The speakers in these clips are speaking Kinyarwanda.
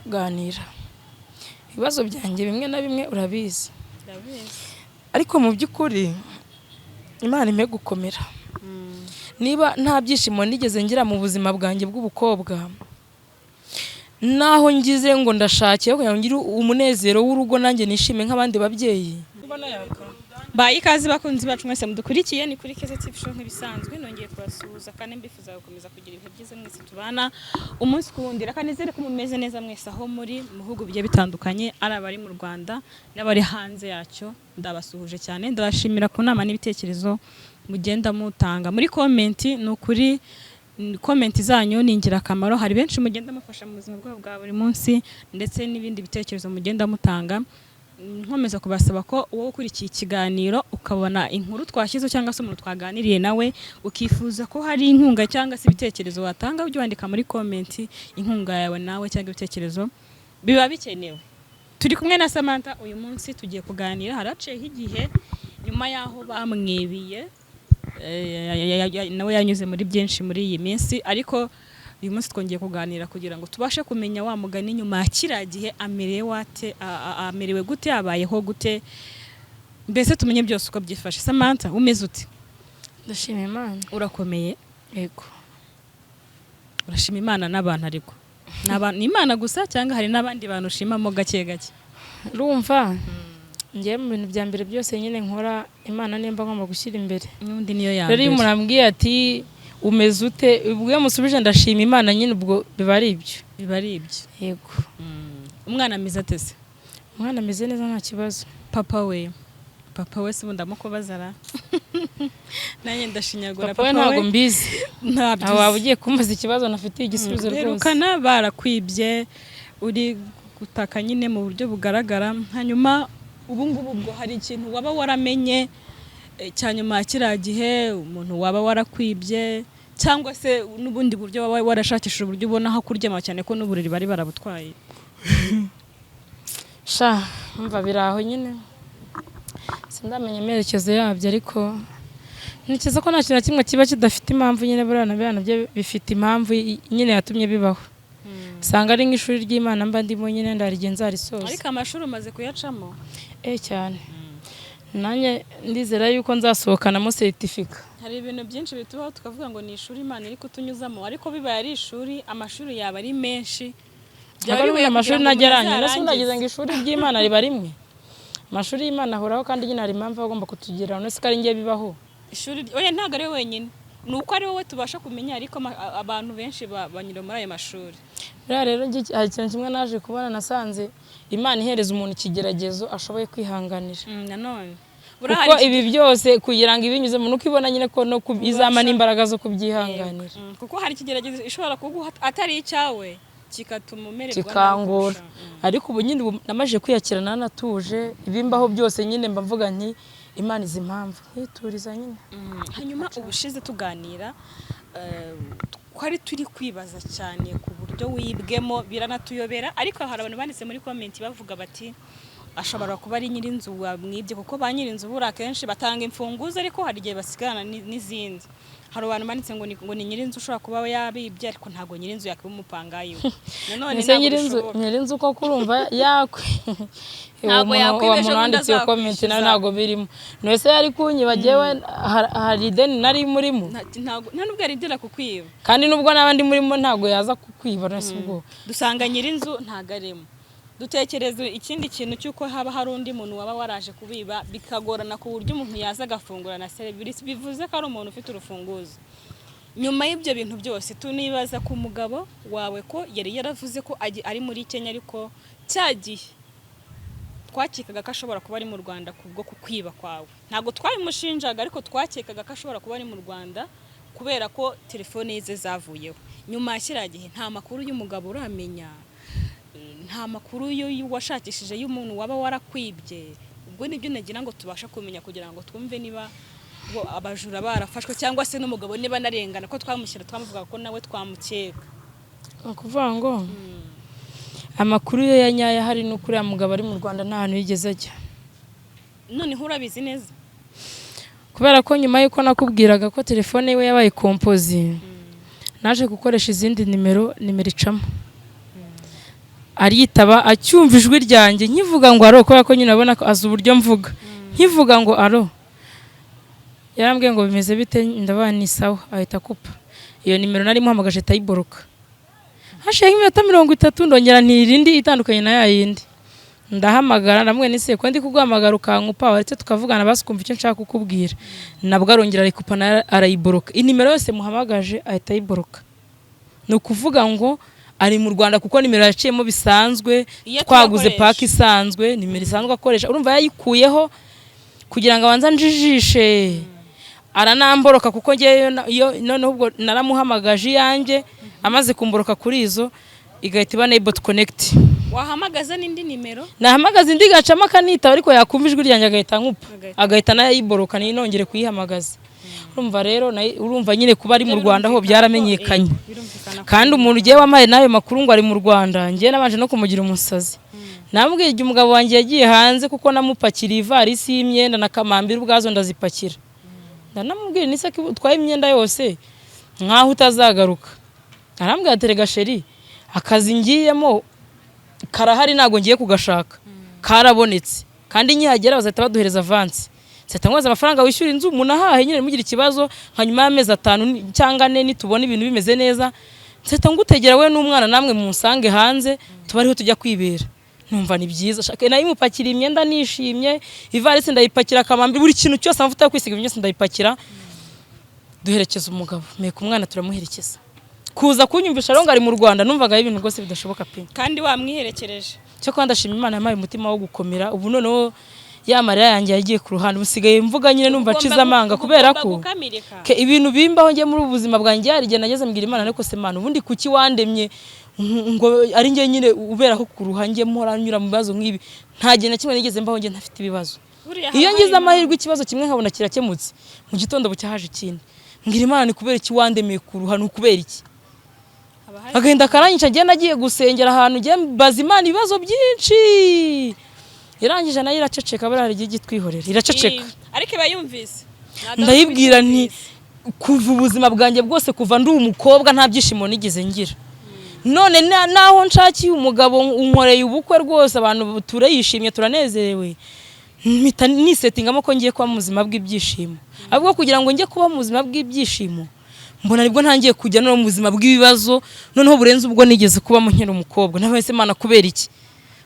kuganira ibibazo byanjye bimwe na bimwe urabizi ariko mu by'ukuri Imana impe gukomera niba nta byishimo nigeze ngira mu buzima bwanjye bw'ubukobwa naho ngize ngo ndashakiye kugira ngo ngire umunezero w'urugo nanjye nishime nk'abandi babyeyi bayi ikaze bakunzi bacu mwese mudukurikiye ni kuri Keza TV show nk'ibisanzwe nongeye kubasuhuza kandi mbifuza gukomeza kugira ibihe byiza mwese tubana umunsi kuwundira kanizere ko mumeze neza mwese aho muri mu bihugu bigiye bitandukanye ari abari mu Rwanda n'abari hanze yacyo ndabasuhuje cyane ndabashimira ku nama n'ibitekerezo mugenda mutanga muri comment ni ukuri comment zanyu ni ingirakamaro hari benshi mugenda mufasha mu buzima bwabo bwa buri munsi ndetse n'ibindi bitekerezo mugenda mutanga nkomeza kubasaba ko wowe ukurikiye ikiganiro ukabona inkuru twashyize cyangwa se umuntu twaganiriye nawe ukifuza ko hari inkunga cyangwa se ibitekerezo watanga ujye wandika muri comment inkunga yawe nawe cyangwa ibitekerezo biba bikenewe. Turi kumwe na Samantha uyu munsi tugiye kuganira haraciyeho igihe nyuma yaho bamwebiye nawe yanyuze muri byinshi muri iyi minsi ariko uyu munsi twongeye kuganira kugira ngo tubashe kumenya wa mugani nyuma kiriya gihe amerewe gute abayeho gute mbese tumenye byose uko byifashe. Samantha umeze ute? Ndashima Imana. Urakomeye? Yego. Urashima Imana n'abantu ariko ni Imana gusa cyangwa hari n'abandi bantu ushimamo gake gake? Urumva ngiye mu bintu bya mbere byose nyine nkora Imana nimba ngomba gushyira imbere n'undi niyo ya mbere. Rero iyo murambwiye ati umeze ute ubwo musubije ndashima Imana nyine ubwo biba ari ibyo. Yego. Umwana ameze atese? Umwana ameze neza nta kibazo. Papa we se ndamukobazara nanjye ndashinyagura papa we ntago mbizi ntabyo waba ugiye kumbaza ikibazo nafitiye igisubizo rwose. Herukana barakwibye uri gutaka nyine mu buryo bugaragara hanyuma ubu ngubu ubwo hari ikintu waba waramenye cyanyuma kiriya gihe umuntu waba warakwibye cyangwa se n'ubundi buryo waba warashakishije uburyo ubona aho kuryama cyane ko n'uburiri bari barabutwaye? Sha mva biraho nyine sindamenya amerekezo yabyo ariko ntekereza ko nta kintu na kimwe kiba kidafite impamvu nyine burana byo bifite impamvu nyine yatumye bibaho. Sanga ari nk'ishuri ry'Imana mba ndimo nyine ndarigenza risoza. Ariko amashuri umaze kuyacamo? Cyane. Nanjye ndizera yuko nzasohokanamo certificate. Hari ibintu byinshi bitubaho tukavuga ngo ni ishuri Imana iri kutunyuzamo ariko bibaye ari ishuri amashuri yaba ari menshi. Byari amashuri nageranye nase ndagize ngo ishuri ry'Imana riba rimwe. Amashuri y'Imana ahoraho kandi nyine hari impamvu agomba kutugira none se kari ngiye bibaho. Ishuri oya ntago ari wenyine nuko ari wowe tubasha kumenya ariko abantu benshi banyura muri ayo mashuri. Rero hari ikintu kimwe naje kubona nasanze Imana ihereza umuntu ikigeragezo ashoboye kwihanganira. Nanone kuko ibi byose kugira ngo ibinyuze mu nuko ibona nyine ko no izama n'imbaraga zo kubyihanganira. Kuko hari ikigeragezo ishobora kuguha atari icyawe kikatuma umererwa kikangura ariko ubu nyine namaje kwiyakirana natuje ibimbaho byose nyine mba mvuga nti Imana izi impamvu hituriza nyine. Hanyuma ubushize tuganira twari turi kwibaza cyane ku buryo wibwemo biranatuyobera ariko hari abantu banditse muri comment bavuga bati ashobora kuba ari nyirinzu wamwibye kuko ba nyirinzu bura kenshi batanga imfunguzo ariko hari igihe basigana n'izindi. Hari abantu banditse ngo ni nyirinzu ushobora kuba yabibye ariko ntago nyirinzu yakiba umupangayi we. Nanone nyirinzu ko kurumva yakwe ntago yakwibesha ndetse iyo comment nayo ntago birimo. None se yari kunyibagewe hari ideni nari murimo ntago nta nubwo yaridira kukwiba kandi nubwo nabandi murimo ntago yaza kukwiba nase ubwo dusanga nyirinzu ntago arimo. Dutekereza ikindi kintu cyuko haba hari undi muntu waba waraje kubiba bikagorana ku buryo umuntu yaza agafungura na service bivuze ko ari umuntu ufite urufunguzo. Nyuma y'ibyo bintu byose tunibaza ku mugabo wawe ko yari yaravuze ko ari muri Kenya ariko cyagiye twakekaga ko ashobora kuba ari mu Rwanda kubwo kukwiba kwawe. Ntago twabimushinjaga ariko twakekaga ko ashobora kuba ari mu Rwanda kubera ko telefone ze zavuyeho. Nyuma kiriya gihe nta makuru y'umugabo uramenya nta makuru washakishije y'umuntu waba warakwibye. Ubwo nibyo nagira ngo tubasha kumenya kugira ngo twumve niba abajura barafashwe cyangwa se n'umugabo niba narengana ko twamushyira twamuvuga ko nawe twamukeka. Ukuvuga ngo amakuru yo yanyaya hari no kuri mugabo ari mu Rwanda nta hantu yigeze ajya. Noneho urabizi neza kubera ko nyuma yuko nakubwiraga ko telefone ye yabaye composé naje gukoresha izindi nimero icamo aritaba acyumva ijwi ryanjye nkivuga ngo aro, kubera ko nyine abona ko azi uburyo mvuga, nkivuga ngo aro, yarambwiye ngo bimeze bite, ndabana ni sawa, ahita kupa. Iyo nimero nari muhamagaje tayiboroka. Hashize nk'iminota 30 ndongera ntirindi itandukanye na yayindi. Ndahamagara namwe nise ko ndi kuguhamagara ukankupa, waretse tukavugana basi kumva icyo nshaka kukubwira. Nabwo arongera arikupa na arayiboroka. Inimero yose muhamagaje ahita ayiboroka. No kuvuga ngo ari mu Rwanda kuko nimero yaciyemo bisanzwe, twaguze paki isanzwe, nimero isanzwe akoresha. Urumva yayikuyeho kugira ngo abanza njijishe. Aranamboroka kuko ngiye noneho ubwo naramuhamagaje yanjye, amaze kumboroka kuri izo igahita iba enable to connect. Wahamagaza n'indi nimero? Nahamagaza indi gacamo akanita ariko yakumva ijwi ryanjye agahita nkupa, agahita nayiboroka ninongere kuyihamagaza. Urumva rero urumva nyine kuba ari mu Rwanda ho byaramenyekanye. Kandi umuntu ugiye wamaye nayo makuru ngo ari mu Rwanda, ngiye nabanje no kumugira umusazi. Nambwiye igihe umugabo wanjye yagiye hanze kuko namupakira ivarisi y'imyenda na kamambiri ubwazo ndazipakira. Ndanamubwira nise ko utwaye imyenda yose nkaho utazagaruka. Arambwira ati rega sheri, akazi ngiyemo karahari nago ngiye kugashaka, karabonetse kandi nyihagera bazahita baduhereza avance. Seta ngoza amafaranga wishyura inzu munahahe nyine mugira ikibazo, hanyuma y'amezi 5 cyangwa 4 nitubona ibintu bimeze neza, seta ngutegera we n'umwana namwe musange hanze tubariho tujya kwibera. Numva ni byiza, shaka nayo mupakira imyenda nishimye, ivarisi ndayipakira kamambiri, buri kintu cyose amavuta yo kwisiga byose ndayipakira. Duherekeza umugabo, meka umwana turamuherekeza. Kuza kunyumvisha ronga ari mu Rwanda numvaga ibintu rwose bidashoboka pe. Kandi wamwiherekereje. Cyo kwanda shima Imana yamaye umutima wo gukomera. Ubu noneho yamarira yanjye yagiye ku ruhande, musigaye mvuga nyine numva ciza amanga kubera ko ibintu bimbaho ngiye muri ubuzima bwanjye yarige nageze mbwira Imana ariko se Mana ubundi kuki wandemye ngo ari ngiye nyine ubera ko ku ruhange mpora nyura mu bibazo nk'ibi, nta gihe na kimwe nigeze mbaho ngiye ntafite ibibazo. Iyo ngize amahirwe ikibazo kimwe nkabona kirakemutse, mu gitondo bucyahaje ikindi mbwira Imana ni kubera iki wandemeye ku ruhano, kubera iki agenda karanyica ngiye nagiye gusengera ahantu ngiye baza Imana ibibazo byinshi. Irangije nayo iraceceka, barari gigi twihorera iraceceka. Ariko bayumvise. Ndayibwira nti kuva ubuzima bwanjye bwose kuva ndi umukobwa nta byishimo nigeze ngira. None naho nshakiye umugabo unkoreye ubukwe rwose abantu turayishimye turanezerewe. Mpita nisetingamo ko ngiye kuba mu buzima bw'ibyishimo. Ahubwo kugira ngo njye kuba mu buzima bw'ibyishimo mbona nibwo ntangiye kujya no mu buzima bw'ibibazo, noneho burenze ubwo nigeze kuba mu nkera umukobwa. Nabese Imana kubera iki?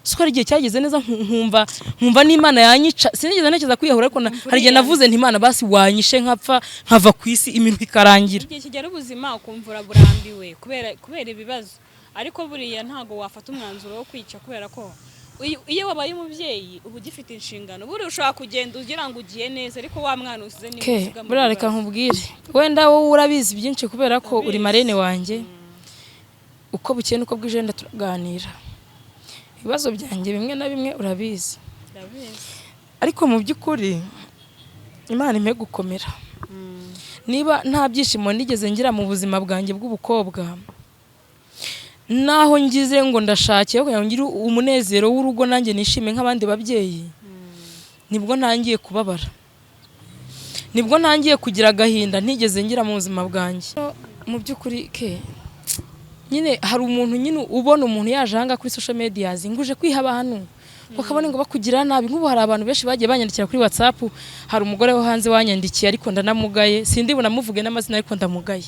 Suko ari gihe cyageze neza nkumva n'Imana yanyica, sinigeze ntekereza kwiyahura ariko hari gihe navuze nti Imana basi wanyishe nkapfa nkava ku isi imintu ikarangira. Igihe kigera ubuzima ukumvura burambiwe kubera ibibazo, ariko buriya ntago wafata umwanzuro wo kwica kubera ko iyo wabaye umubyeyi ubu gifite inshingano. Buri ushaka kugenda ugira ngo ugiye neza ariko wa mwana usize ni usiga mu buriya reka nkubwire, wenda wowe urabizi byinshi kubera ko uri marene wanjye. Uko bukeye nuko bwije turaganira ibibazo byanjye bimwe na bimwe urabizi. Ariko mu by'ukuri Imana impe gukomera. Niba nta byishimo nigeze ngira mu buzima bwanjye bw'ubukobwa, naho ngize ngo ndashakiye kugira ngo ngire umunezero w'urugo nanjye nishime nk'abandi babyeyi, nibwo ntangiye kubabara, nibwo ntangiye kugira agahinda ntigeze ngira mu buzima bwanjye. Mu by'ukuri nyine hari umuntu nyine ubona umuntu yaje hanga kuri social media nguje kwiha abantu bakabona ngo bakugira nabi. Nk'ubu hari abantu benshi bagiye banyandikira kuri WhatsApp, hari umugore wo hanze wanyandikiye ariko ndanamugaye, sindi bunamuvuge n'amazina ariko ndamugaye,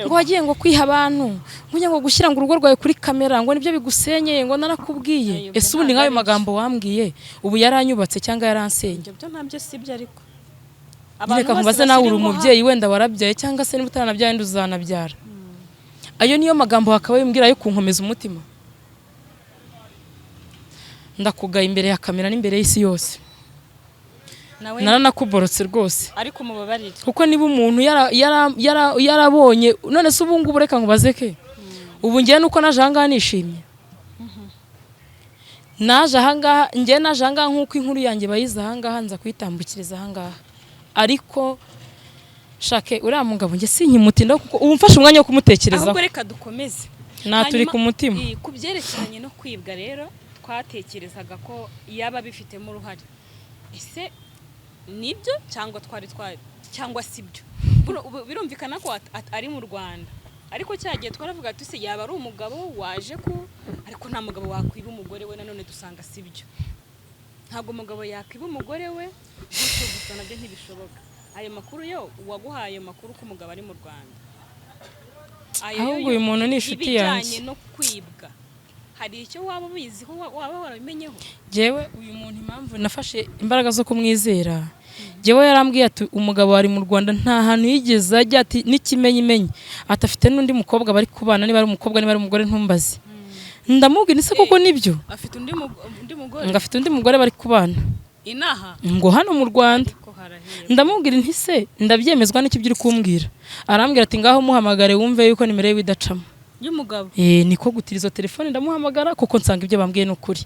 ngo wagiye ngo kwiha abantu, ngo gushyira ngo urugo rwawe kuri kamera ngo nibyo bigusenyeye ngo narakubwiye. Ese ubundi nk'ayo magambo wambwiye ubu yaranyubatse cyangwa yaransenye? Ibyo ntabyo sibyo. Ariko reka nkubaze nawe uri umubyeyi wenda warabyaye cyangwa se niba utanabyaye nduzanabyara, ayo niyo magambo hakaba yumbwira yo kunkomeza umutima? Ndakugaye imbere ya kamera n'imbere y'isi yose, naranakuborotse rwose. Ariko mubabarire kuko niba umuntu yarabonye none se ubu ngubu reka nkubaze ke ubu ngiye nuko naje ahangaha nishimye. Naje ahangaha ngiye naje ahangaha nk'uko inkuru yanjye bayiza ahangaha nza kwitambukiriza ahangaha, ariko shake uriya mugabo nge sinkimutinda kuko ubu mfashe umwanya wo kumutekerezaho. Ahubwo reka dukomeze naturi ku mutima. Ku byerekeranye no kwibwa rero twatekerezaga ko yaba bifitemo uruhare. Ese nibyo cyangwa cyangwa sibyo? Birumvikana ko ari mu Rwanda, ariko cyagiye twaravuga tuse yaba ari umugabo waje ariko nta mugabo wakwiba umugore we, nanone dusanga sibyo. Ntabwo umugabo yakwiba umugore we, bityo gusa nabyo ntibishoboka. Ayo makuru yo uwaguhaye ayo makuru ko umugabo ari mu Rwanda, ahubwo uyu muntu ni inshuti yanjye. Ibijyanye no kwibwa, hari icyo waba ubiziho, waba warabimenyeho? Jewe uyu muntu impamvu nafashe imbaraga zo kumwizera, jewe yarambwiye ati umugabo ari mu Rwanda nta hantu yigeze ajya, ati n'ikimenyimenyi atafite n'undi mukobwa bari kubana, niba ari umukobwa niba ari umugore ntumbaze. Ndamubwira ise koko nibyo, afite undi mugore, ngafite undi mugore bari kubana inaha ngo hano mu Rwanda. Ndamubwira nti se ndabyemezwa n'iki byiri kumbwira? Arambwira ati ngaho muhamagare wumve yuko nimero ye idacamo y'umugabo. Niko gutira izo telefone ndamuhamagara kuko nsanga ibyo bambwiye n'ukuri.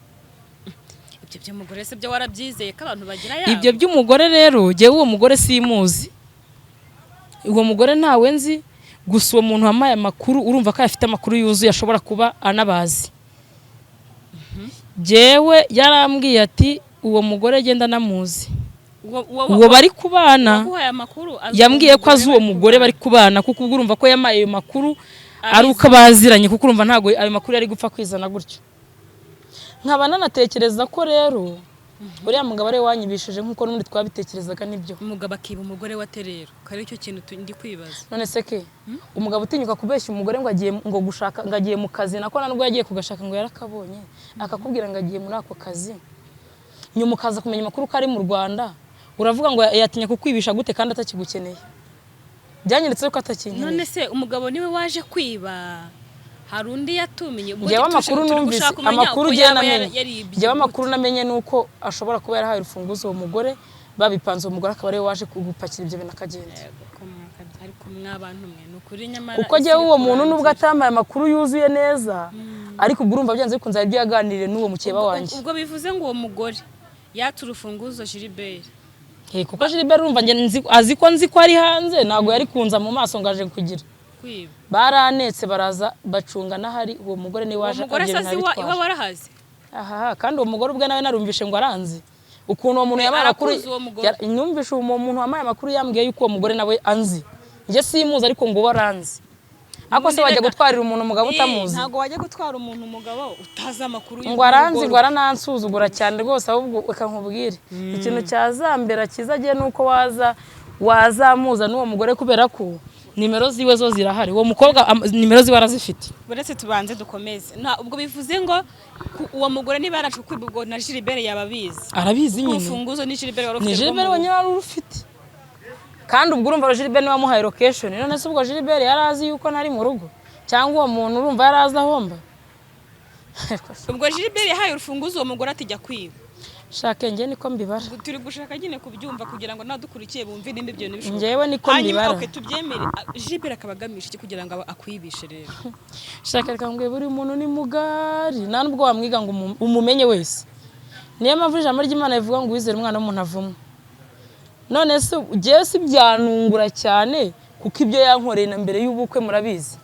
Ibyo by'umugore se byo warabyizeye ko abantu bagira yabo? Ibyo by'umugore rero jewe uwo mugore simuzi, uwo mugore ntawe nzi, gusa uwo muntu wamaye amakuru urumva ko afite amakuru yuzuye ashobora kuba anabazi. Jewe yarambwiye ati uwo mugore genda namuzi, uwo bari kubana yambwiye ko azi uwo mugore bari kubana, kuko ubwo urumva ko yamaye ayo makuru ari uko baziranye, kuko urumva ntago ayo makuru yari gupfa kwizana gutyo. Nkaba nanatekereza ko rero uriya mugabo ari wanyibishije nkuko n'undi twabitekerezaga nibyo. Umugabo akiba umugore wa terero, kare cyo kintu ndi kwibaza. None se ke umugabo utinyuka kubeshya umugore ngo agiye ngo gushaka, ngo agiye mu kazi, nako nubwo yagiye kugashaka ngo yarakabonye, akakubwira ngo agiye muri ako kazi, nyuma ukaza kumenya amakuru ko ari mu Rwanda, uravuga ngo yatinya kukwibisha gute kandi atakigukeneye? Byanyeretse ko atakinkeneye. None se umugabo niwe waje kwiba, hari undi yatumenye? Jewe amakuru numvise, amakuru je namenye, jewe amakuru namenye nuko ashobora kuba yarahaye urufunguzo uwo mugore, babipanze uwo mugore akaba ari waje kugupakira ibyo bintu akagenda. Ariko mwabantu mwe nukuri nyamara uko jewe uwo muntu nubwo atamaye amakuru yuzuye neza, ariko ubwo urumva byanze bikunze ibyo yaganiriye n'uwo mukeba wanjye. Ubwo bivuze ngo uwo mugore yatu urufunguzo Gilbert. Kuko Gilbert urumva nzi ko ari hanze, ntago yari kunza mu maso ngaje kugira kwiba. Baranetse baraza bacunga nahari, uwo mugore ni waje akagera nabitwa. Iwa warahaze? Kandi uwo mugore ubwe nawe narumvishe ngo aranzi ukuntu uwo muntu yamaye amakuru. Numvishe uwo muntu wamaye amakuru yambwiye yuko uwo mugore nawe anzi, nje simuzi ariko ngo baranzi. Ako se wajya gutwarira umuntu umugabo utamuzi? Ntago wajya gutwara umuntu umugabo utazi amakuru ngo aranzi, ngo aranansuzugura cyane rwose. Ahubwo ukankubwira ikintu cyazambera kizagiye nuko wazamuza n'uwo mugore, kubera ko nimero ziwe zo zirahari. Uwo mukobwa nimero ziwe arazifite. Buretse tubanze dukomeze. Ubwo bivuze ngo uwo mugore niba yaracu kwibwo na Gilbert yababizi. Arabizi nyine. Urufunguzo ni Gilbert warufite. Ni Gilbert wanyine warufite. Kandi ubwo urumva Gilbert niwe wamuhaye location. None se ubwo Gilbert yarazi yuko nari mu rugo, cyangwa uwo muntu urumva yarazi ahomba? Ubwo Gilbert yahaye urufunguzo uwo mugore atijya kwiba. Shake nge niko mbibara. Turi gushaka nyine kubyumva kugira ngo nadukurikiye bumve nimba ibyo nibishoboka. Ngewe niko mbibara. Hanyuma tubyemere Gilbert akabagamisha iki kugira ngo akwibishe rero? Shake rikambwe buri muntu ni mugari, nta nubwo wamwiga ngo umumenye wese. Niyo mpamvu ijambo ry'Imana rivuga ngo wizere umwana w'umuntu avumwe. None se jewe si byanungura cyane kuko ibyo yankoreye na mbere y'ubukwe murabizi.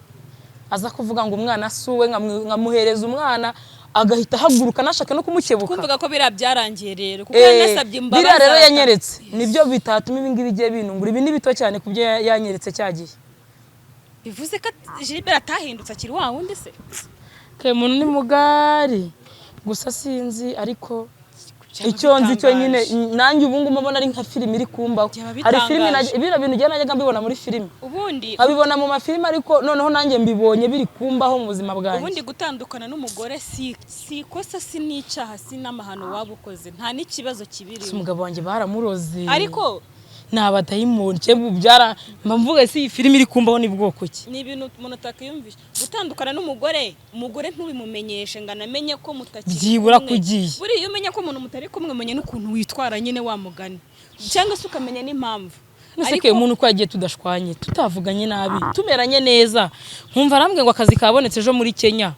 Aza kuvuga ngo umwana asuwe nkamuhereza umwana agahita haguruka nashaka no kumukebuka. Kumvuga ko bira byarangiye rero kuko yanasabye imbabazi. Bira rero yanyeretse nibyo bitatuma ibi ngibi bigiye binungura. Ibi ni bito cyane kubyo yanyeretse cyagiye. Bivuze ko Gilbert atahindutse akiri wa wundi se? Ke muntu ni mugari gusa sinzi, ariko icyo nzi cyo nyine nanjye ubu ngubu mbona ari nka filime iri kumbaho. Hari filime ibira bintu giye najyaga mbibona muri filime, ubundi abibona mu mafilime, ariko noneho nanjye mbibonye biri kumbaho mu buzima bwanjye. Ubundi gutandukana n'umugore si kosa, si n'icyaha, si n'amahano waba ukoze, nta n'ikibazo kibiri. Umugabo wanjye baramuroze, ariko nabadayimoni cyo bubyara mvuga si filime iri kumbaho ni bwoko ki? Ni ibintu umuntu atakiyumvisha. Gutandukana n'umugore ntubimumenyeshe ngo anamenye ko mutakiri byibura kugiye. Buri iyo umenye ko umuntu mutari kumwe menye n'ukuntu witwara nyine wamugani, cyangwa se ukamenya n'impamvu. Ariko umuntu ko yagiye tudashwanye, tutavuganye nabi, tumeranye neza, nkumva arambwe ngo akazi kabonetse ejo muri Kenya,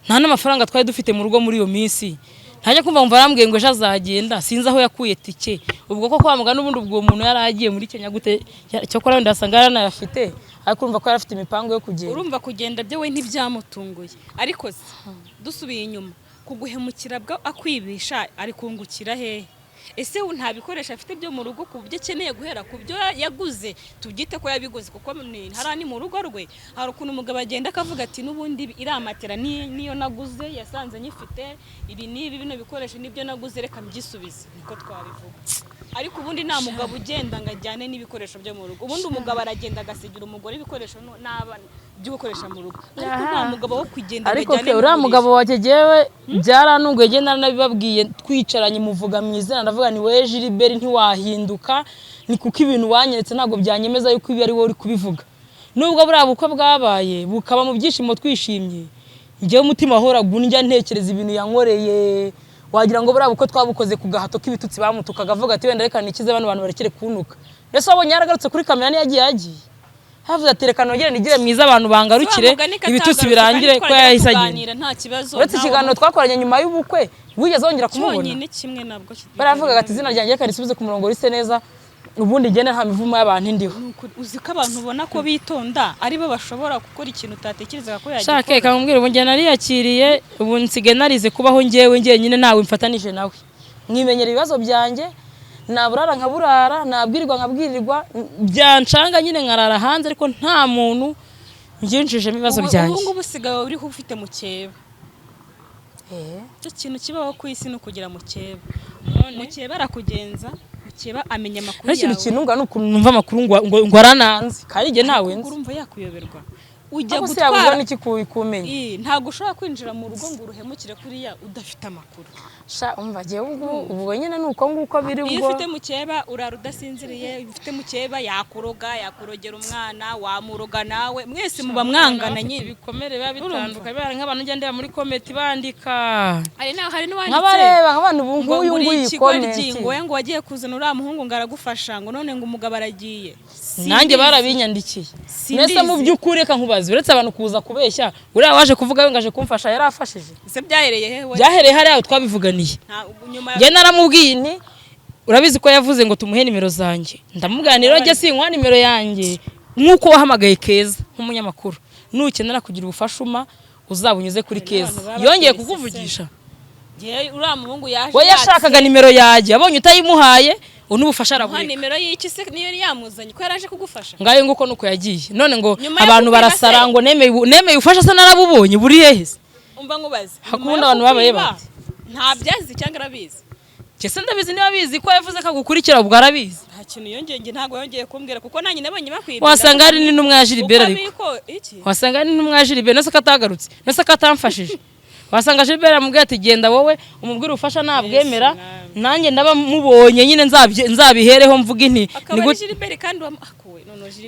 nta n'amafaranga twari dufite mu rugo muri iyo minsi. Ntajya kumva mva arambwiye ngo ejo azagenda, sinzi aho yakuye tike. Ubwo ko kwamugana ubundi ubwo umuntu yaragiye muri Kenya gute, cyo kora wenda asanga yaranayafite, ariko urumva ko yarafite imipango yo kugenda. Urumva kugenda byo we ntibyamutunguye. Ariko dusubiye inyuma, kuguhemukira bwa akwibisha ari kungukira he? ese nta bikoresho afite byo mu rugo ku byo akeneye guhera ku byo yaguze tubyite ko yabiguze kuko harani mu rugo rwe hari ukuntu umugabo agenda akavuga ati n'ubundi iramatera niyo naguze yasanze nyifite ibi n'ibi bino bikoresho nibyo naguze reka mbyisubize niko twabivuga ariko ubundi nta mugabo ugenda ngo ajyane n'ibikoresho byo mu rugo ubundi umugabo aragenda agasigira umugore ibikoresho n'abana byo gukoresha mu rugo ariko nta mugabo wo kugenda ariko uriya mugabo wakegewe byaranunguye genda nabibabwiye twicaranye muvuga mu izina ndavuga ni we Gilbert ntiwahinduka ni kuko ibintu wanyeretse ntabwo byanyemeza yuko ibi ari wowe uri kubivuga nubwo buriya bukwe bwabaye bukaba mu byishimo twishimye njyewe umutima wahoraga undya ntekereza ibintu yankoreye wagira ngo buriya bukwe twabukoze ku gahato k'ibitutsi bamutukaga avuga ati wenda reka nikize bano bantu barekere kunuka ese wabonye yaragarutse kuri kamera yagiye havuze ati reka nogere nigire mwiza abantu bangarukire ibitutsi birangire ko yahise agenda nta kibazo uretse ikiganiro twakoranye nyuma y'ubukwe wigeze wongera kumubona cyonyine kimwe nabwo baravugaga ati izina ryanjye reka risubize ku murongo rise neza ubundi ngene nta mivumo y'abantu indiho uzi ko abantu ubona ko bitonda aribo bashobora gukora ikintu utatekerezaga ko yagikora shake kamubwira ubu njye nariyakiriye ubu nsigaye narize kubaho njyewe nyine nawe mfatanije nawe mwimenyera ibibazo byanjye naburara nkaburara nabwirirwa nkabwirirwa byancanga nyine nkarara hanze ariko nta muntu mbyinjijemo ibibazo byanjye ubu ngubu usigaye uriho ufite mukeba icyo kintu kibaho ku isi ni ukugira mukeba mukeba arakugenza mukeba amenya amakuru yawe ikintu kinunga nukuntu numva amakuru ngo arananze kandi njye ntawe nzi urumva yakuyoberwa ujya gutwara n'iki kukumenya ntago ushobora kwinjira mu rugo ngo uruhemukire kuriya udafite amakuru sha umva giye ubwo nyine nuko nguko biri ubwo iyo ufite mukeba urara udasinziriye iyo ufite mukeba yakuroga yakurogera umwana wamuroga nawe mwese muba mwangana nyine ibikomere biba bitandukanye bari nk'abantu ngende muri komenti bandika hari n'uwanditse nk'abareba nk'abantu bunguyu komenti ngo wagiye kuzana uriya muhungu ngo aragufasha ngo none ngo umugabo aragiye nanjye barabinyandikiye mbese mu by'ukuri reka nkubaze uretse abantu kuza kubeshya uriya waje kuvuga ngaje kumfasha yarafashije ese byahereye hewe byahereye hariya twabivuganiye njye naramubwiye nti urabizi ko yavuze ngo tumuhe nimero zanjye ndamubwanira njye sinkwa nimero yanjye nk'uko wahamagaye Keza nk'umunyamakuru nukenera kugira ubufasha uzabunyuze kuri Keza yongeye kukuvugisha uriya muhungu yaje we yashakaga nimero yanjye abonye utayimuhaye unubufasha arabureka nimero y'iki se niyo yamuzanye ko yaraje kugufasha ngaye nguko nuko yagiye none ngo abantu barasara ngo nemeye ufasha se narabubonye buri hehe umva ngubaze hakunda abantu babaye bati nta byazi cyangwa arabizi Kese ndabizi niba bizi ko yavuze ko agukurikira ubwo arabizi nta kintu yongeye ntago yongeye kumbwira kuko nanjye nabonye bakwibira wasanga ari n'umwe ya Gilbert ariko wasanga ari n'umwe ya Gilbert nese katagarutse nese katamfashije wasanga Gilbert amubwiye ati genda wowe umubwira ufasha nabwemera nanjye ndaba mubonye nyine nzabihereho mvuga inti ni Gilbert kandi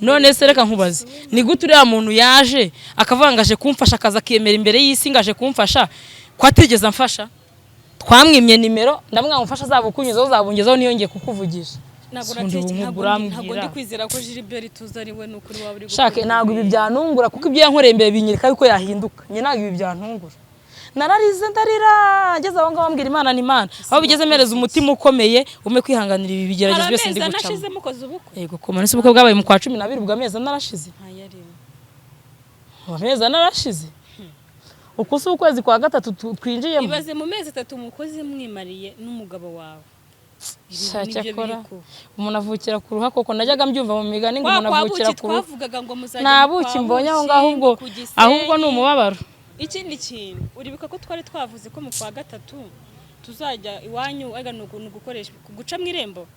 none se reka nkubaze ni gute uriya muntu yaje akavangaje kumfasha akaza akemera imbere y'isi ngaje kumfasha ko atigeze amfasha twamwimye nimero ndamwanga umfasha azabukunyuzaho uzabungezaho niyongeye kukuvugisha ntabwo ndi kwizera ko Gilbert tuzi ari we n'ukuri waba uri shake ntabwo ibi byanungura kuko ibyo yankoreye imbere binyereka yuko yahinduka njye ntabwo ibi byantungura nararize ndarira ngeze aho ngaho mbwira Imana ni Imana aho bigeze mereza umutima ukomeye ume kwihanganira ibi bigeragezo byose ndi gucamo yego ko manese ubukwe bwabaye mu kwa 12 ubwo amezi narashize amezi narashize uko se ukwezi kwa gatatu twinjiyemo ibaze mu mezi 3 umukozi mwimariye n'umugabo wawe cyakora umuntu avukira ku ruha koko najyaga mbyumva mu migani ngo umuntu avukira ku ruha twavugaga ngo muzajya nabuki mbonye aho ngaho ahubwo ni umubabaro ikindi kintu uribuka ko twari twavuze ko mu kwa gatatu tuzajya iwanyu gukoresha guca mu irembo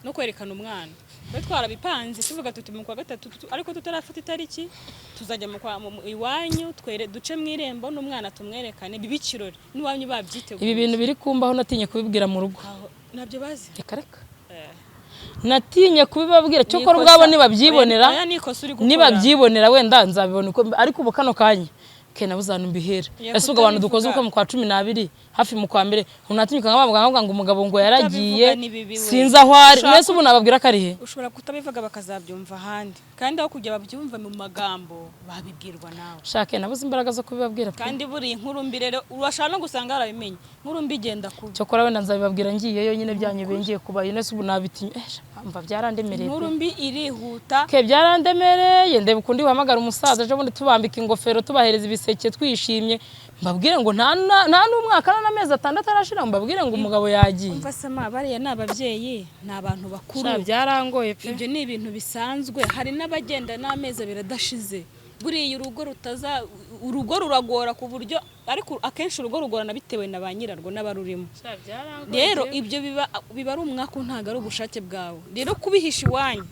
no kwerekana umwana twe twarabipanze tuvuga tuti mu kwa gatatu ariko tutarafata itariki tuzajya mu iwanyu duce mu irembo n'umwana tumwerekane bibikirori n'iwanyu babyiteguye ibi bintu biri kumbaho natinye kubibwira mu rugo nabyo bazi reka natinye kubibabwira cyo ko ubwabo nibabyibonera wenda nzabibona ariko ubu kano kanya nabuze mbihera ese ubwo abantu dukoze uko mu kwa 12 hafi mu kwa mbere unatinyuka nk'abavuga ngo umugabo ngo yaragiye sinza aho ari mwese ubu nababwira ko ari he ushobora kutabivuga bakazabyumva ahandi kandi aho kujya babyumva mu magambo babibwirwa nawe shake nabuze imbaraga zo kubibabwira kandi buri inkuru mbi rero urashaka no gusanga yarabimenye inkuru mbi igenda kuba cyo kora wenda nzabibabwira ngiyeyo nyine byanyobeye ngiye kubaye nese ubu nabitinye mva byarandemereye inkuru mbi irihuta byarandemereye ndebe ukundi uhamagara umusaza ejo bundi tubambika ingofero tubahereza ibiseke twishimye mbabwire ngo nta n'umwaka n'amezi 6 arashira mbabwire ngo umugabo yagiye. Umva sama bariya n'ababyeyi n'abantu bakuru. Byarangoye pe. Ibyo ni ibintu bisanzwe. Hari n'abagenda n'amezi biradashize. Buriya urugo ruragora ku buryo ariko akenshi urugo rugorana bitewe na ba nyirarwo n'abarurimo. Rero ibyo biba ari umwaka ntago ari ubushake bwawe. Rero kubihisha iwanyu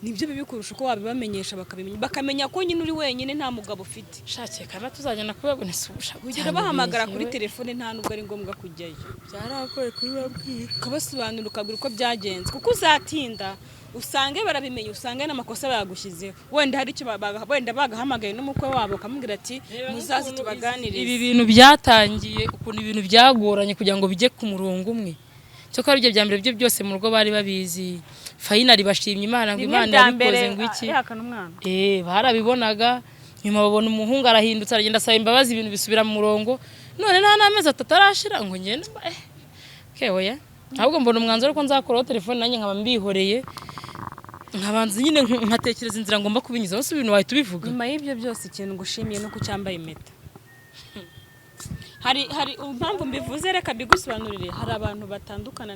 nibyo bibikurusha uko wabibamenyesha bakamenya ko nyine uri wenyine nta mugabo ufite. Shake kana tuzagenda kubabona subusha. Kugira bahamagara kuri telefone nta nubwo ari ngombwa kujyayo. Byarakoye kubibabwira. Kabasobanura ukabwira uko byagenze kuko uzatinda usange barabimenye usange n'amakosa bayagushyizeho. Wenda hari icyo wenda bagahamagaye n'umukwe wabo kamubwira ati muzazi tubaganirize. Ibi bintu byatangiye ukuntu ibintu byagoranye kugira ngo bijye ku murongo umwe. Cyo ko aribyo byambere byo byose mu rugo bari babizi. Finally bashimye Imana ngo Imana yabikoze ngo iki. Barabibonaga nyuma babona umuhungu arahindutse aragenda asaba imbabazi ibintu bisubira mu murongo. None nta n'amezi 3 arashira ngo ngende kehoya. Ahubwo mbona umwanzuro ko nzakora telefone nanjye nkaba mbihoreye. Nkabanza nyine nkatekereza inzira ngomba kubinyuza bose ibintu wahita ubivuga. Nyuma y'ibyo byose ikintu ngushimiye no kucyambaye impeta. Hari impamvu mbivuze reka bigusobanurire. Hari abantu batandukana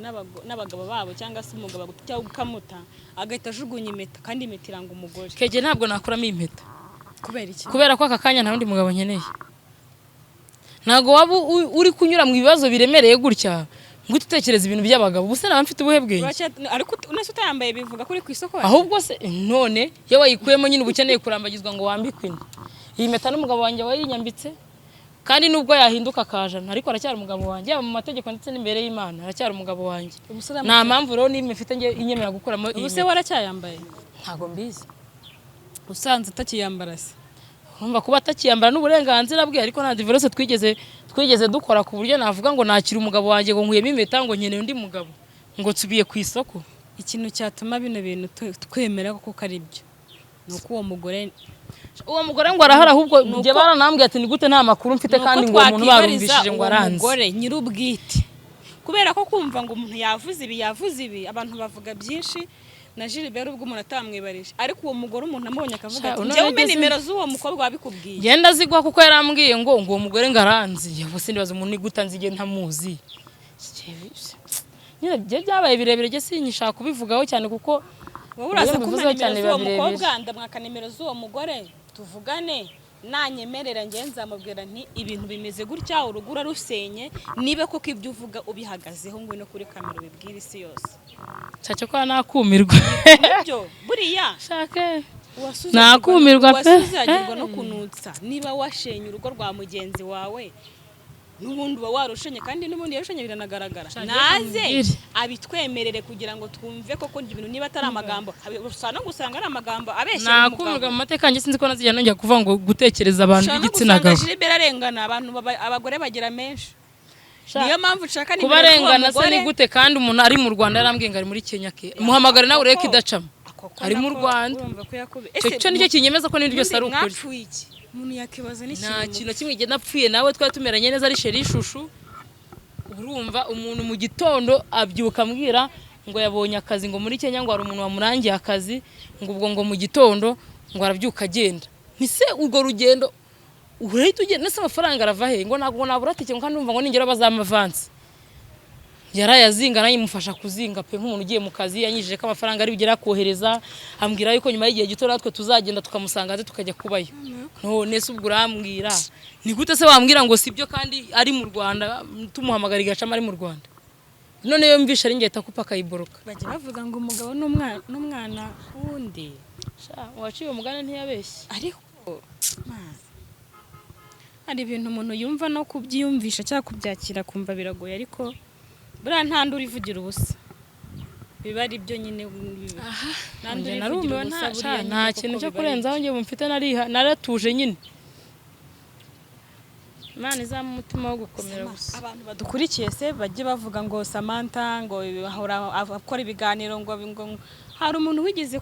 n'abagabo babo cyangwa se umugabo cyangwa ukamuta agahita ajugunya impeta kandi impeta iranga umugore. Keje ntabwo nakuramo impeta. Kubera iki? Kubera ko aka kanya nta wundi mugabo nkeneye. Ntago waba uri kunyura mu bibazo biremereye gutya ngo utekereze ibintu by'abagabo. Ubuse naba mfite ubuhe bwenge. Ariko unese utayambaye bivuga kuri ku isoko. Ahubwo se none iyo wayikuyemo nyine ubukeneye kurambagizwa ngo wambikwe. Iyi mpeta n'umugabo wanjye wayinyambitse. Kandi nubwo yahinduka akajana ariko aracyari umugabo wanjye mu mategeko ndetse n'imbere y'Imana aracyari umugabo wanjye. Nta mpamvu rero nimwe mfite nge inyemera gukuramo iyi. Ubuse waracyayambaye? Ntago mbizi. Usanze atakiyambara se? Urumva kuba atakiyambara n'uburenganzira bwe ariko nta divorce twigeze dukora ku buryo navuga ngo nakira umugabo wanjye ngo nkuyemo impeta ngo nkeneye undi mugabo ngo tubiye ku isoko. Ikintu cyatuma bino bintu twemera ko ari byo nuko uwo mugore ngo arahara ahubwo ngiye baranambwiye ati ni gute nta makuru mfite kandi ngo umuntu barumvishije ngo aranze. Umugore nyirubwite kubera ko kumva ngo umuntu yavuze ibi abantu bavuga byinshi na Gilbert ubwo umuntu atamwibarije ariko uwo mugore umuntu amubonye akavuga ati njye umenya nimero z'uwo mukobwa wabikubwiye. Genda zigwa kuko yarambwiye ngo uwo mugore ngaranzi yavuse ndibaza umuntu ni gute nzige ntamuzi. Nyine byabaye birebire je sinyishaka kubivugaho cyane kuko wowe uraza kumenya nimero z'uwo mukobwa ndamwaka nimero z'uwo mugore tuvugane nanyemerera ngenza amubwira nti ibintu bimeze gutya urugura rusenye nibe koko ibyo uvuga ubihagazeho ngo no kuri kamera bibwira isi yose. Cyace ko nakumirwa. Ibyo buriya shake nakumirwa pe. Wasuzagirwa no kunutsa niba washenye urugo rwa mugenzi wawe n'ubundi uba warushenye kandi n'ubundi yarushenye biranagaragara. Naze abitwemerere kugira ngo twumve koko ibintu niba atari amagambo usana gusanga ari amagambo abeshye mu mugabo. Nakumirwa mu mateka nge sinzi ko nazijya nongera kuvuga ngo gutekereza abantu b'igitsina gabo. Gilbert arengana abantu abagore bagira menshi. Niyo mpamvu ushaka ni kubarengana se ni gute kandi umuntu ari mu Rwanda yarambwiye ngo ari muri Kenya ke. Muhamagare nawe ureke idacamo. Ari mu Rwanda. Cyo nicyo kinyemeza ko n'ibyo byose ari ukuri. Umuntu yakibaza nta kintu kimwe igenda apfuye nawe twari tumeranye neza ari sheri ishushu. Urumva umuntu mu gitondo abyuka ambwira ngo yabonye akazi ngo muri Kenya ngo hari umuntu wamurangiye akazi ngo ubwo ngo mu gitondo ngo arabyuka agenda. Nise urwo rugendo urahita ugenda nese amafaranga arava he ngo ntabwo nabura tike ngo kandi numva ngo ningera bazamavansi. Yarayazinga nayo imufasha kuzinga pe nk'umuntu ugiye mu kazi yanyijije ko amafaranga ari bigera kohereza ambwira yuko nyuma y'igihe gito natwe tuzagenda tukamusanga aze tukajya kubayo. None se ubwo urambwira ni gute se wambwira ngo sibyo kandi ari mu Rwanda tumuhamagara igacama ari mu Rwanda. None yo mvisha ari ngeta kupa kayiboroka. Bajye bavuga ngo umugabo n'umwana wundi. Waciye umugane ntiyabeshye. Ariko hari ibintu umuntu yumva no kubyiyumvisha cyangwa kubyakira kumva biragoye ariko buriya ntandi urivugira ubusa. Biba ari byo nyine nandi urivugira ubusa nta kintu cyo kurenzaho ngiye mfite naratuje nyine. Imana izamu umutima wo gukomera gusa. Abantu badukurikiye se bajye bavuga ngo Samantha ngo bahora akora ibiganiro ngo hari umuntu wigeze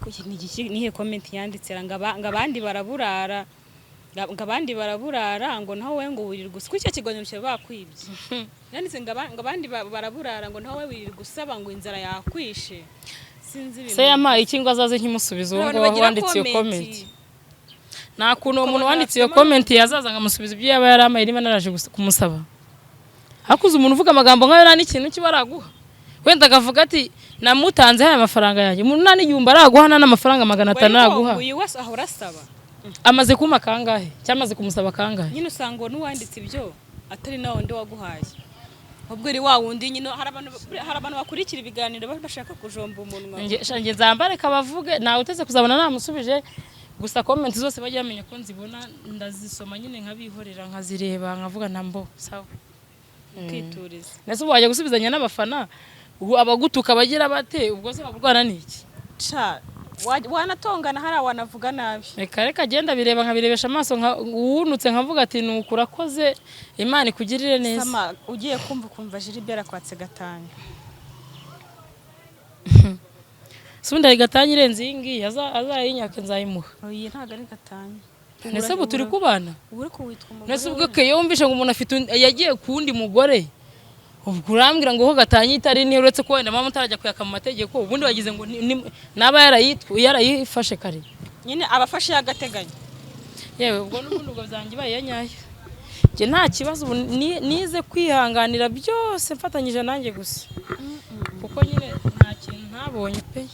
nihe comment yanditse ngo abandi baraburara ngo naho we ngo wirirwa gusa kwicyo kiganiro cyo bakwibye. Yanditse ngo abandi baraburara ngo naho we wirirwa gusaba ngo inzara yakwishe. Sinzi ibintu. Se yamaye iki ngo azaze nkimusubiza uwo ngo wanditse iyo comment. nta kuntu uwo muntu wanditse iyo comment yazaza ngamusubiza ibyo yaba yaramaye niba naraje kumusaba. Hakuze umuntu uvuga amagambo nk'ayo nta n'ikintu kiba araguha. Wenda akavuga ati namutanze haya amafaranga yanjye. Umuntu nta n'igihumbi araguha nta n'amafaranga 500 araguha. uyu wese ahora asaba. Amaze kuma kangahe cyamaze kumusaba kangahe. Nyine usanga n'uwanditse ibyo atari nawe ndi waguhaye. Ubwo ri wa wundi nyine hari abantu bakurikira ibiganiro bashaka kujomba umunwa. Nge nzambare kabavuge nawe uteze kuzabona namusubije. Gusa comment zose bajya bamenya ko nzibona ndazisoma nyine nkabihorera nkazireba nkavuga ntambo sawa. Kwituriza. Nese ubu wajya gusubizanya n'abafana abagutuka bagira bate ubwo se baburwana niki? Cha wanatongana hari wanavuga nabi. Reka agenda bireba nkabirebesha amaso uwunutse nkavuga ati nukurakoze Imana ikugirire neza. Sama ugiye kumva Gilbert akwatse gatanya. Sunda igatanya irenze ingi azayinyaka nzayimuha. Oyi ntago ari gatanya. Nese ubu turi kubana? Uri kuwitwa umugore. Nese ubwo ke yumvishe ngo umuntu afite yagiye kundi mugore. Ubwo urambwira ngo ho gatanya itari ni uretse ko wenda mama utarajya kuyaka mu mategeko ubundi wagize ngo naba yarayifashe kare. Nyine abafashe yagateganya. Yewe ubwo n'ubundi ubwo zanjye bayanyaye. Je nta kibazo nize kwihanganira byose mfatanyije nanjye gusa. Kuko nyine nta kintu ntabonye pe.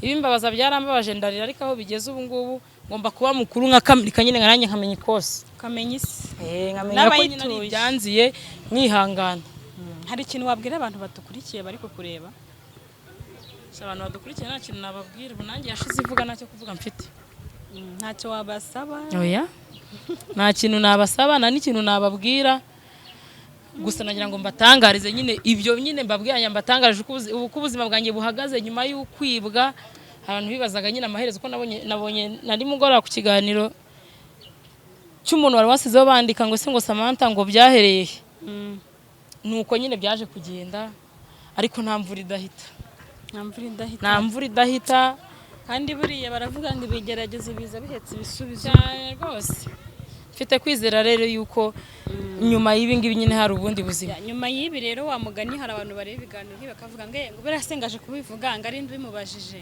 Ibimbabaza byarambabaje ndarira ariko aho bigeze ubu ngubu ngomba kuba mukuru nka Kamilika nyine ngaranye nkamenya ikosa. Kamenya isi. Nkamenya ko nyine ari byanziye mwihangana. Hari ikintu wabwira abantu batukurikiye bari kukureba? Abantu badukurikiye nta kintu nababwira ubu nanjye yashize ivuga ntacyo kuvuga mfite. Ntacyo wabasaba? Oya. Nta kintu nabasaba nta n'ikintu nababwira. Gusa nagira ngo mbatangarize nyine ibyo nyine mbabwiranya mbatangarije uko ubuzima bwanjye buhagaze nyuma y'ukwibwa. Abantu bibazaga nyine amaherezo ko nabonye nari mugora ku kiganiro cy'umuntu wari wasizeho bandika ngo se ngo Samantha ngo byahereye. Nuko nyine byaje kugenda ariko nta mvura idahita. Nta mvura idahita kandi buriya baravuga ngo ibigerageze biza bihetse ibisubizo. Cyane rwose. Mfite kwizera rero yuko nyuma y'ibi ngibi nyine hari ubundi buzima. Nyuma y'ibi rero wa mugani hari abantu bareba ibiganiro bakavuga ngo birasengaje kubivuga ngo ari ndibimubajije.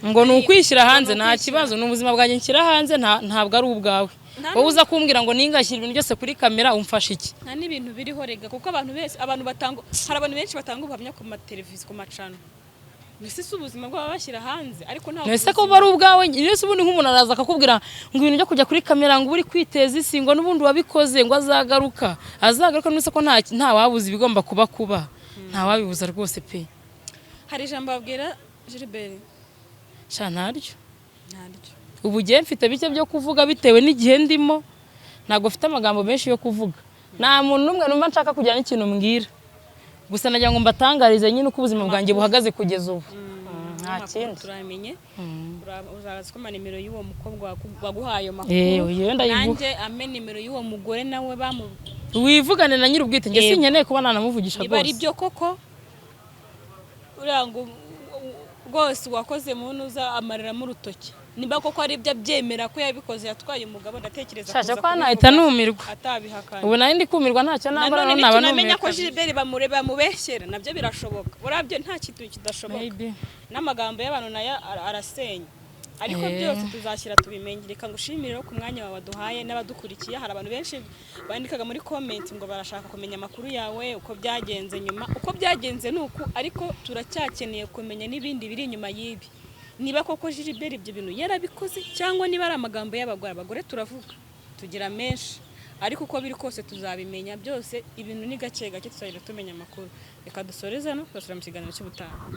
Ngo nukwishyira hanze nta kibazo n'ubuzima bwanjye nshyira hanze ntabwo ari ubwawe. Wowe uza kumbwira ngo ningashyira ibintu byose kuri kamera umfasha iki? Nta n'ibintu biriho rega kuko abantu benshi batanga ubuhamya ku mateleviziyo ku macano. Nese ubuzima bwabo bashyira hanze ariko nta. Nese ko bari ubwawe nese ubundi nk'umuntu araza akakubwira ngo ibintu byo kujya kuri kamera ngo uri kwiteza isi ngo n'ubundi wabikoze ngo azagaruka nuse ko nta wabuze ibigomba kuba nta wabibuza rwose pe. Hari ijambo babwira Gilbert? Sha ntaryo. Ubu giye mfite bike byo kuvuga bitewe n'igihe ndimo ntago mfite amagambo menshi yo kuvuga. Nta muntu numwe numva nshaka kujya n'ikintu mbwira. Gusa nagira ngo mbatangarize nyine uko ubuzima bwanjye buhagaze kugeza ubu. Nta kindi turamenye. Uzaza kuma nimero y'uwo mukobwa waguhaye makuru. Iyo ndayivuga. Nanjye ame nimero y'uwo mugore nawe wivugane na nyir'ubwite nge sinkeneye kuba nanamuvugisha rwose. Bari byo koko urango rwose wakoze muntu uza amarira mu rutoki. Niba koko ari ibyo abyemera ko yabikoze yatwaye umugabo ndatekereza kuza ko nahita numirwa. Atabihakana. Ubu nari ndi kumirwa ntacyo nabara none naba numenya ko Gilbert bamureba mubeshyera nabyo birashoboka. Burabyo nta kintu kidashoboka. N'amagambo y'abantu nayo arasenya. Ariko byose tuzashyira tubimenye. Reka ngushimire ku mwanya wawe waduhaye n'abadukurikiye. Hari abantu benshi bandikaga muri comment ngo barashaka kumenya amakuru yawe uko byagenze nyuma. Uko byagenze nuko ariko turacyakeneye kumenya n'ibindi biri inyuma y'ibi. Niba koko Gilbert ibyo bintu yarabikoze cyangwa niba ari amagambo y'abagore turavuga tugira menshi ariko uko biri kose tuzabimenya byose ibintu ni gake gake tuzahita tumenya amakuru. Reka dusoreze no twasura mu kiganiro cy'ubutaha.